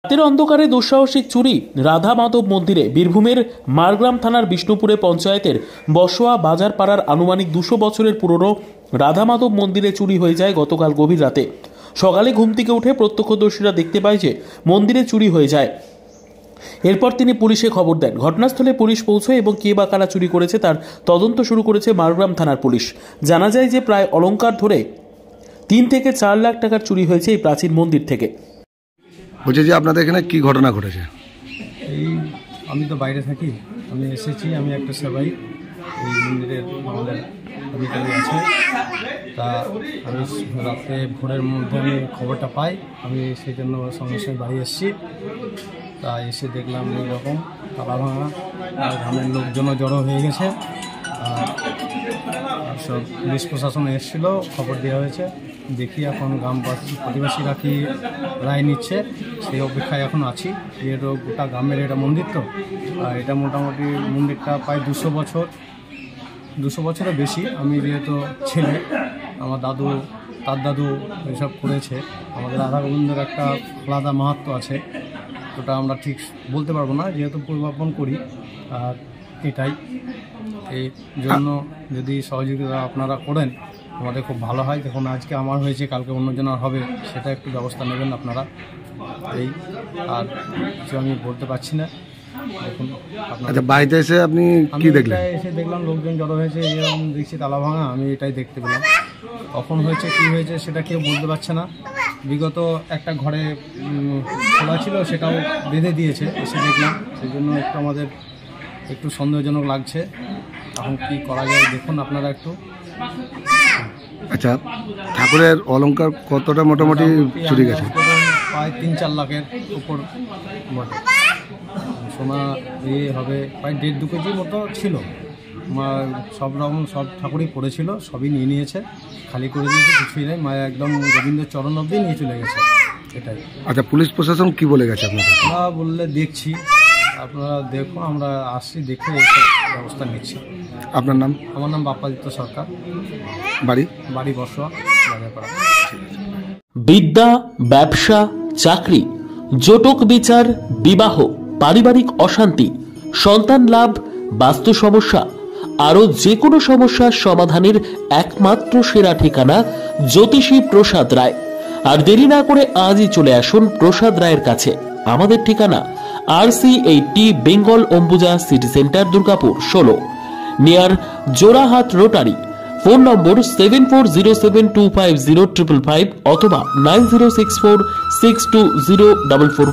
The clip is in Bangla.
রাতের অন্ধকারে দুঃসাহসিক চুরি রাধা মাধব মন্দিরে। বীরভূমের মারগ্রাম থানার বিষ্ণুপুরে পঞ্চায়েতের বসোয়া বাজার পাড়ার আনুমানিক 200 বছরের পুরনো রাধা মাধব মন্দিরে চুরি হয়ে যায় গতকাল গভীর রাতে। সকালে ঘুম থেকে উঠে প্রত্যক্ষদর্শীরা দেখতে পায় যে মন্দিরে চুরি হয়ে যায়। এরপর তিনি পুলিশে খবর দেন। ঘটনাস্থলে পুলিশ পৌঁছয় এবং কে বা কারা চুরি করেছে তার তদন্ত শুরু করেছে মারগ্রাম থানার পুলিশ। জানা যায় যে প্রায় অলংকার ধরে 3 থেকে 4 লাখ টাকার চুরি হয়েছে এই প্রাচীন মন্দির থেকে। বলছি যে আপনাদের এখানে কি ঘটনা ঘটেছে? আমি তো বাইরে থাকি, আমি এসেছি, আমি একটা সেবাই এই মন্দিরের আমাদের অধিকারী আছে। তা আমি রাতে ভোরের মধ্যে আমি খবরটা পাই, আমি সেই জন্য সঙ্গে সঙ্গে বাড়ি এসেছি। তা এসে দেখলাম এইরকম তালা ভাঙা, আর গ্রামের লোকজনও জড়ো হয়ে গেছে। আর সব পুলিশ প্রশাসন এসেছিল, খবর দেওয়া হয়েছে। দেখি এখন গ্রামবাসী প্রতিবেশীরা কি রায় নিচ্ছে সেই অপেক্ষায় এখন আছি। যেহেতু গোটা গ্রামের এটা মন্দির, তো আর এটা মোটামুটি মন্দিরটা প্রায় 200 বছরের বেশি। আমি যেহেতু ছেলে, আমার দাদু তার দাদু এসব করেছে। আমাদের রাধা গোবিন্দের একটা আলাদা মাহাত্ম্য আছে, ওটা আমরা ঠিক বলতে পারবো না, যেহেতু পরিবর্তন করি। আর এটাই এই জন্য যদি সহযোগিতা আপনারা করেন আমাদের খুব ভালো হয়। দেখুন আজকে আমার হয়েছে, কালকে অন্যজনের হবে, সেটা একটু ব্যবস্থা নেবেন আপনারা। এই আর কিছু আমি বলতে পারছি না। দেখুন আচ্ছা, বাড়িতে এসে আপনি কি দেখলেন? এসে দেখলাম লোকজন জড়ো হয়েছে, এরকম দেখছি তালা ভাঙা, আমি এটাই দেখতে পেলাম। কখন হয়েছে কি হয়েছে সেটা কেউ বলতে পারছে না। বিগত একটা ঘরে খোলা ছিল, সেটাও বেঁধে দিয়েছে, এসে দেখলাম। সেই জন্য একটু আমাদের একটু সন্দেহজনক লাগছে। এখন কি করা যায় দেখুন আপনারা একটু। আচ্ছা, ঠাকুরের অলংকার কতটা মোটামুটি চুরি গেছে? প্রায় 3-4 লাখের উপর বটে। সোনা হবে প্রায় 1.5-2 কেজির মতো ছিল। সব রকম সব ঠাকুরই পড়েছিল, সবই নিয়ে নিয়েছে, খালি করে দিয়েছে, কিছুই নেই। মায়ের একদম গোবিন্দের চরণ অবধি নিয়ে চলে গেছে, এটাই। আচ্ছা, পুলিশ প্রশাসন কি বলে গেছে আপনাদের? আমরা বললে দেখছি, আপনারা দেখুন, আমরা আসছি, দেখে ব্যবস্থা নিচ্ছি। আপনার নাম? আমার নাম বাপ্পাদিত্য সরকার। বাড়ি বসোয়া বাজারপাড়া। বিদ্যা, ব্যবসা, চাকরি, জটক বিচার, বিবাহ, পারিবারিক অশান্তি, সন্তান লাভ, বাস্তু সমস্যা, আরো যে কোনো সমস্যার সমাধানের একমাত্র সেরা ঠিকানা জ্যোতিষী প্রসাদ রায়। আর দেরি না করে আজই চলে আসুন প্রসাদ রায়ের কাছে। আমাদের ঠিকানা RC80 Bengal Ambuja city centre, Durgapur 16, near Jorhat rotary. Phone নম্বর 7407250555 অথবা 9064620444।